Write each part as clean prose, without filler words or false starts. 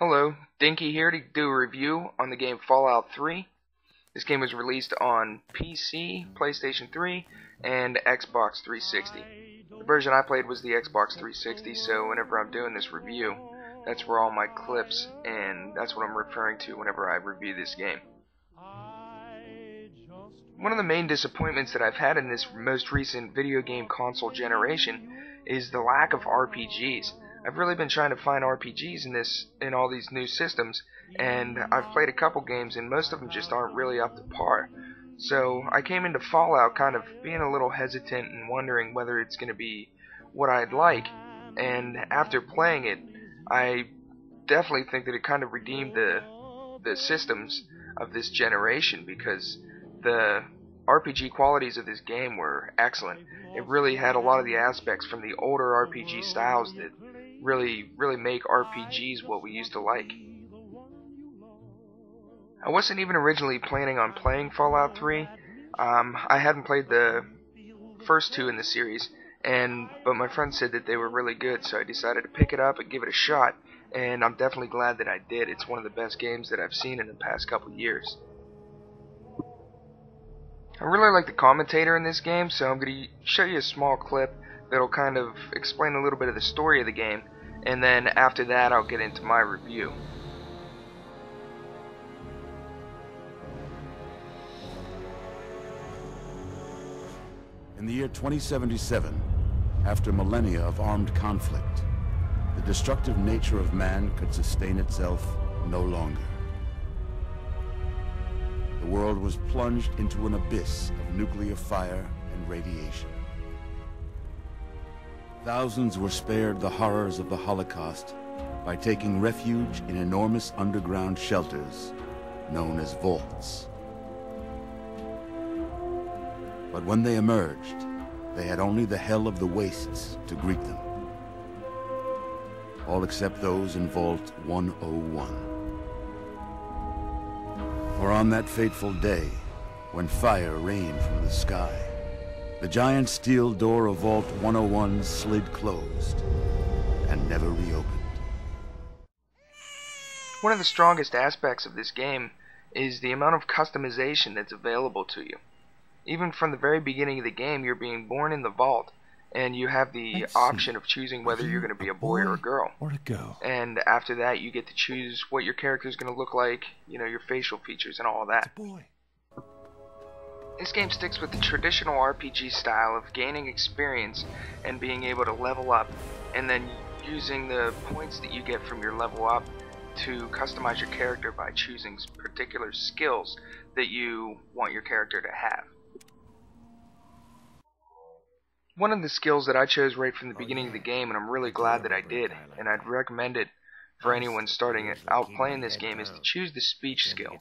Hello, Dinky here to do a review on the game Fallout 3. This game was released on PC, PlayStation 3, and Xbox 360. The version I played was the Xbox 360, so whenever I'm doing this review, that's where all my clips, and that's what I'm referring to whenever I review this game. One of the main disappointments that I've had in this most recent video game console generation is the lack of RPGs. I've really been trying to find RPGs in all these new systems, and I've played a couple games and most of them just aren't really up to par. So I came into Fallout kind of being a little hesitant and wondering whether it's going to be what I'd like, and after playing it, I definitely think that it kind of redeemed the systems of this generation, because the RPG qualities of this game were excellent. It really had a lot of the aspects from the older RPG styles that really make RPGs what we used to like. I wasn't even originally planning on playing Fallout 3. I hadn't played the first two in the series, but my friend said that they were really good, so I decided to pick it up and give it a shot, and I'm definitely glad that I did. It's one of the best games that I've seen in the past couple years. I really like the commentator in this game, so I'm going to show you a small clip that'll kind of explain a little bit of the story of the game, and then after that I'll get into my review. In the year 2077, after millennia of armed conflict, the destructive nature of man could sustain itself no longer. The world was plunged into an abyss of nuclear fire and radiation. Thousands were spared the horrors of the Holocaust by taking refuge in enormous underground shelters known as vaults. But when they emerged, they had only the hell of the wastes to greet them. All except those in Vault 101. For on that fateful day, when fire rained from the sky, the giant steel door of Vault 101 slid closed and never reopened. One of the strongest aspects of this game is the amount of customization that's available to you. Even from the very beginning of the game, you're being born in the vault, and you have the option of choosing whether you're going to be a boy or a girl. And after that, you get to choose what your character is going to look like, your facial features and all of that. This game sticks with the traditional RPG style of gaining experience and being able to level up, and then using the points that you get from your level up to customize your character by choosing particular skills that you want your character to have. One of the skills that I chose right from the beginning of the game, and I'm really glad that I did, and I'd recommend it for anyone starting out playing this game, is to choose the speech skill.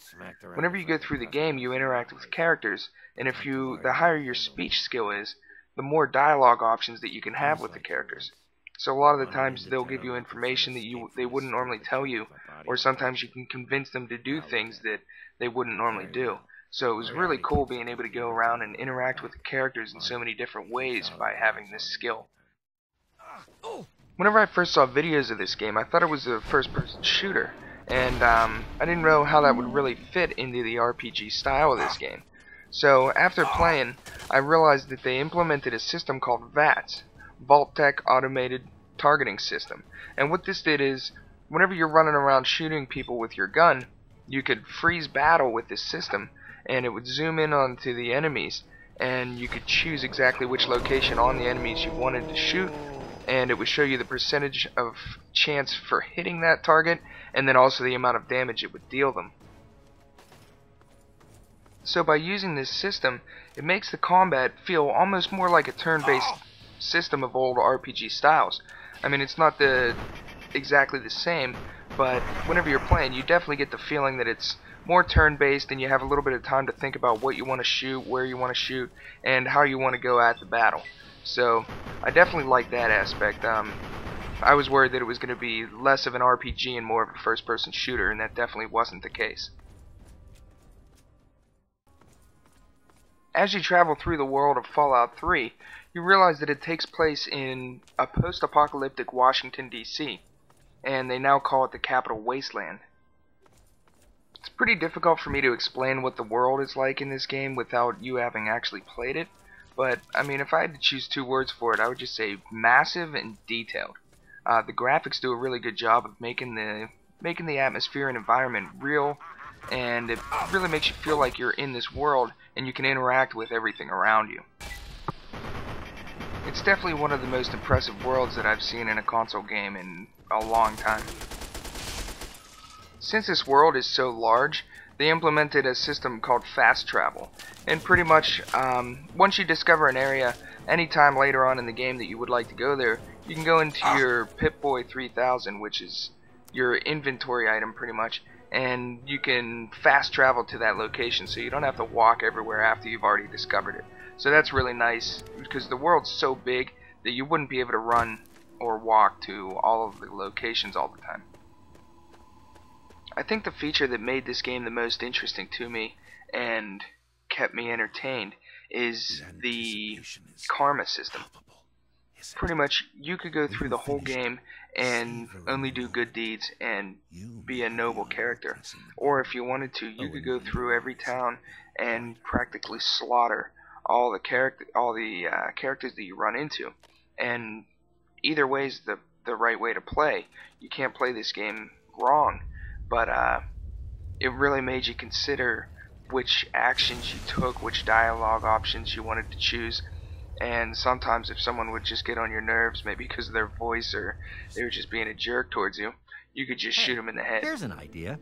Whenever you go through the game, you interact with characters, and the higher your speech skill is, the more dialogue options that you can have with the characters. So a lot of the times they'll give you information that they wouldn't normally tell you, or sometimes you can convince them to do things that they wouldn't normally do. So it was really cool being able to go around and interact with the characters in so many different ways by having this skill. Whenever I first saw videos of this game, I thought it was a first-person shooter, and I didn't know how that would really fit into the RPG style of this game. So after playing, I realized that they implemented a system called Vats, Vault-Tec Automated Targeting System. And what this did is, whenever you're running around shooting people with your gun, you could freeze battle with this system, and it would zoom in onto the enemies, and you could choose exactly which location on the enemies you wanted to shoot, and it would show you the percentage of chance for hitting that target, and then also the amount of damage it would deal them. So by using this system, it makes the combat feel almost more like a turn-based system of old RPG styles. I mean, it's not exactly the same, but whenever you're playing, you definitely get the feeling that it's more turn-based, and you have a little bit of time to think about what you want to shoot, where you want to shoot, and how you want to go at the battle. So I definitely like that aspect. I was worried that it was going to be less of an RPG and more of a first-person shooter, and that definitely wasn't the case. As you travel through the world of Fallout 3, you realize that it takes place in a post-apocalyptic Washington, D.C. and they now call it the Capital Wasteland. It's pretty difficult for me to explain what the world is like in this game without you having actually played it, but I mean, if I had to choose two words for it, I would just say massive and detailed. The graphics do a really good job of making the atmosphere and environment real, and it really makes you feel like you're in this world and you can interact with everything around you. It's definitely one of the most impressive worlds that I've seen in a console game in a long time. Since this world is so large, they implemented a system called fast travel, and pretty much once you discover an area, anytime later on in the game that you would like to go there, you can go into your Pip-Boy 3000, which is your inventory item pretty much, and you can fast travel to that location so you don't have to walk everywhere after you've already discovered it. So that's really nice, because the world's so big that you wouldn't be able to run or walk to all of the locations all the time. I think the feature that made this game the most interesting to me and kept me entertained is the karma system. Pretty much, you could go through the whole game and only do good deeds and be a noble character. Or if you wanted to, you could go through every town and practically slaughter all the characters that you run into. And either way is the right way to play. You can't play this game wrong, but it really made you consider which actions you took, which dialogue options you wanted to choose. And sometimes if someone would just get on your nerves, maybe because of their voice or they were just being a jerk towards you, you could just shoot them in the head. Here's an idea.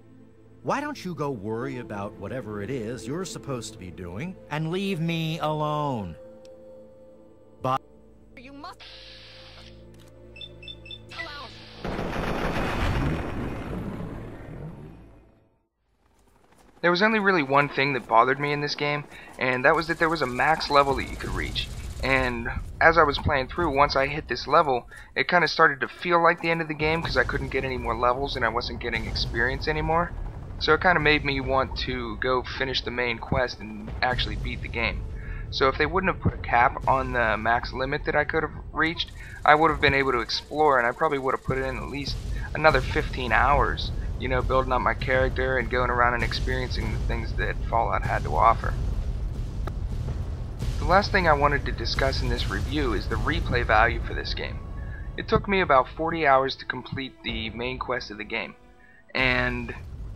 Why don't you go worry about whatever it is you're supposed to be doing and leave me alone? But You must There was only really one thing that bothered me in this game, and that was that there was a max level that you could reach. And as I was playing through, once I hit this level, it kind of started to feel like the end of the game because I couldn't get any more levels and I wasn't getting experience anymore. So it kind of made me want to go finish the main quest and actually beat the game. So if they wouldn't have put a cap on the max limit that I could have reached, I would have been able to explore, and I probably would have put in at least another 15 hours, you know, building up my character and going around and experiencing the things that Fallout had to offer. The last thing I wanted to discuss in this review is the replay value for this game. It took me about 40 hours to complete the main quest of the game, and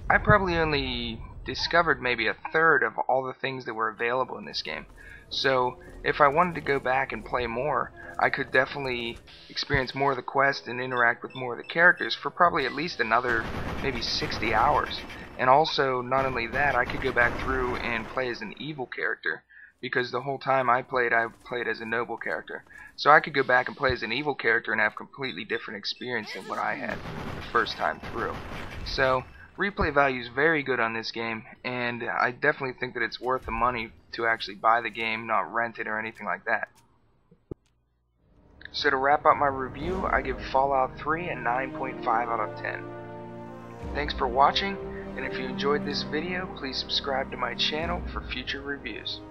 I probably only discovered maybe a third of all the things that were available in this game. So if I wanted to go back and play more, I could definitely experience more of the quest and interact with more of the characters for probably at least another maybe 60 hours. And also, not only that, I could go back through and play as an evil character, because the whole time I played as a noble character. So I could go back and play as an evil character and have completely different experience than what I had the first time through. So replay value is very good on this game, and I definitely think that it's worth the money to actually buy the game, not rent it or anything like that. So to wrap up my review, I give Fallout 3 a 9.5 out of 10. Thanks for watching, and if you enjoyed this video, please subscribe to my channel for future reviews.